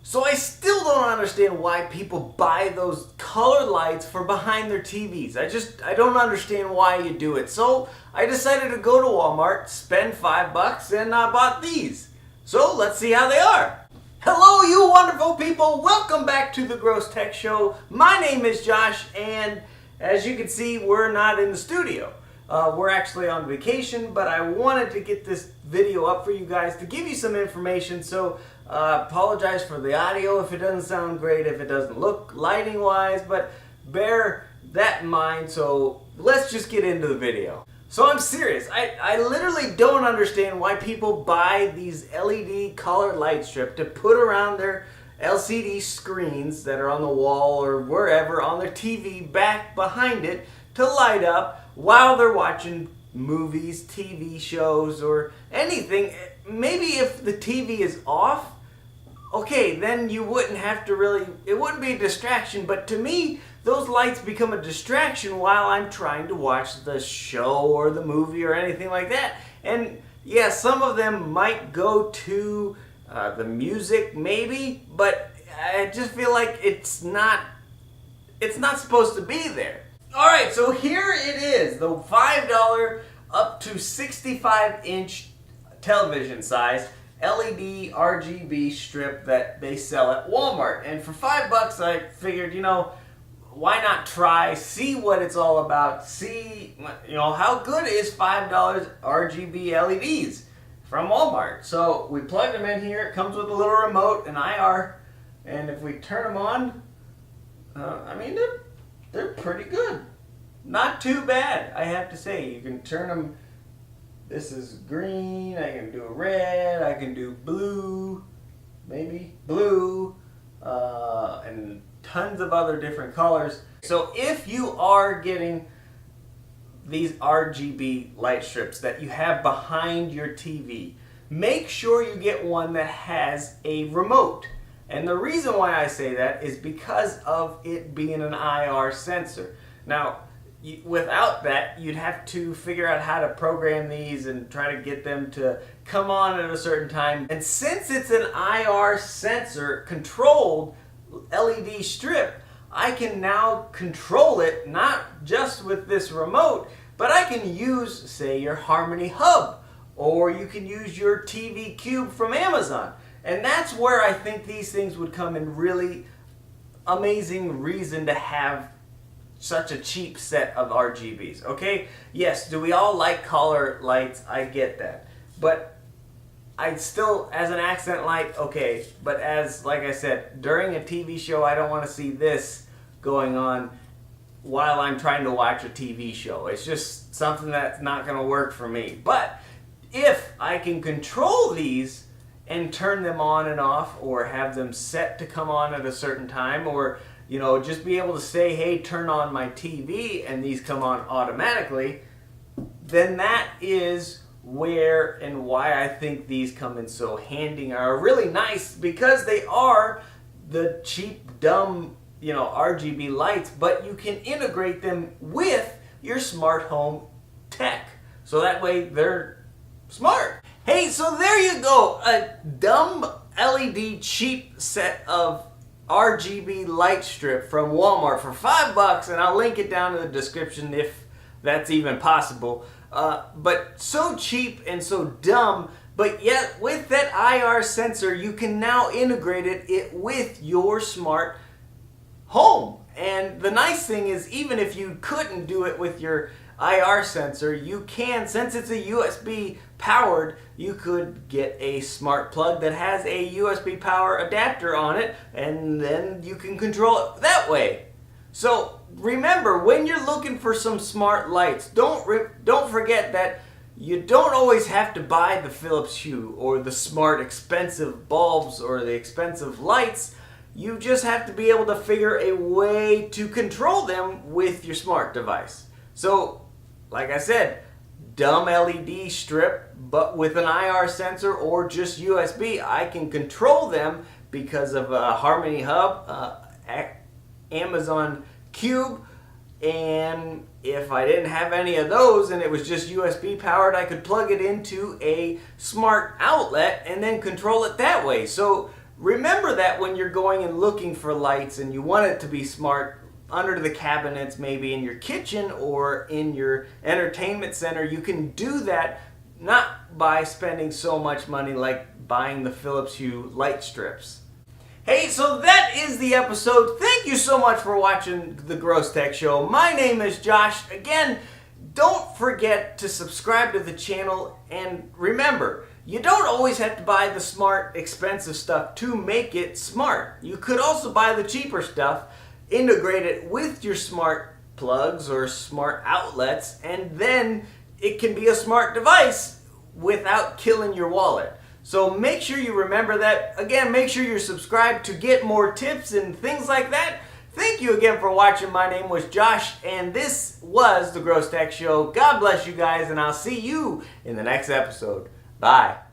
So I still don't understand why people buy those color lights for behind their TVs. I don't understand why you do it. So I decided to go to Walmart, spend $5, and I bought these. So let's see how they are. Hello, you wonderful people. Welcome back to the Gross Tech Show. My name is Josh, and as you can see, we're not in the studio. We're actually on vacation, but I wanted to get this video up for you guys to give you some information. So apologize for the audio if it doesn't sound great, if it doesn't look lighting wise, but bear that in mind. So let's just get into the video. So I'm serious. I literally don't understand why people buy these LED colored light strip to put around their LCD screens that are on the wall or wherever on their TV back behind it to light up while they're watching movies, TV shows, or anything. Maybe if the TV is off, okay, then you wouldn't have to really, it wouldn't be a distraction, but to me, those lights become a distraction while I'm trying to watch the show or the movie or anything like that. And yeah, some of them might go to the music maybe, but I just feel like it's not supposed to be there. Alright, so here it is, the $5 up to 65-inch television size LED RGB strip that they sell at Walmart. And for $5 I figured, why not try, see what it's all about, see, how good is $5 RGB LEDs from Walmart. So we plugged them in here. It comes with a little remote, an IR, and if we turn them on, they're pretty good. Not too bad, I have to say. You can turn them, this is green, I can do a red, I can do blue, maybe blue, and tons of other different colors. So if you are getting these RGB light strips that you have behind your TV, make sure you get one that has a remote. And the reason why I say that is because of it being an IR sensor. Now, without that, you'd have to figure out how to program these and try to get them to come on at a certain time. And since it's an IR sensor controlled LED strip, I can now control it not just with this remote, but I can use, say, your Harmony Hub, or you can use your TV Cube from Amazon. And that's where I think these things would come in really amazing reason to have such a cheap set of RGBs, okay? Yes, do we all like color lights? I get that. But I still, as an accent light, okay. But as, like I said, during a TV show, I don't want to see this going on while I'm trying to watch a TV show. It's just something that's not going to work for me. But if I can control these and turn them on and off, or have them set to come on at a certain time, or just be able to say, hey, turn on my TV, and these come on automatically, then that is where and why I think these come in so handy, are really nice, because they are the cheap, dumb, RGB lights, but you can integrate them with your smart home tech. So that way they're smart. Hey, so there you go, a dumb LED cheap set of RGB light strip from Walmart for $5, and I'll link it down in the description if that's even possible. But so cheap and so dumb, but yet with that IR sensor, you can now integrate it with your smart home. And the nice thing is, even if you couldn't do it with your IR sensor, you can, since it's a USB powered, you could get a smart plug that has a USB power adapter on it, and then you can control it that way. So remember, when you're looking for some smart lights, don't forget that you don't always have to buy the Philips Hue or the smart expensive bulbs or the expensive lights. You just have to be able to figure a way to control them with your smart device. So, like I said, dumb LED strip, but with an IR sensor or just USB, I can control them because of a Harmony Hub, Amazon Cube, and if I didn't have any of those and it was just USB powered, I could plug it into a smart outlet and then control it that way. So remember that when you're going and looking for lights and you want it to be smart, under the cabinets, maybe in your kitchen or in your entertainment center, you can do that not by spending so much money like buying the Philips Hue light strips. Hey, so that is the episode. Thank you so much for watching the Gross Tech Show. My name is Josh. Again, don't forget to subscribe to the channel, and remember, you don't always have to buy the smart, expensive stuff to make it smart. You could also buy the cheaper stuff, integrate it with your smart plugs or smart outlets, and then it can be a smart device without killing your wallet. So make sure you remember that. Again, make sure you're subscribed to get more tips and things like that. Thank you again for watching. My name was Josh, and this was the Gross Tech Show. God bless you guys, and I'll see you in the next episode. Bye.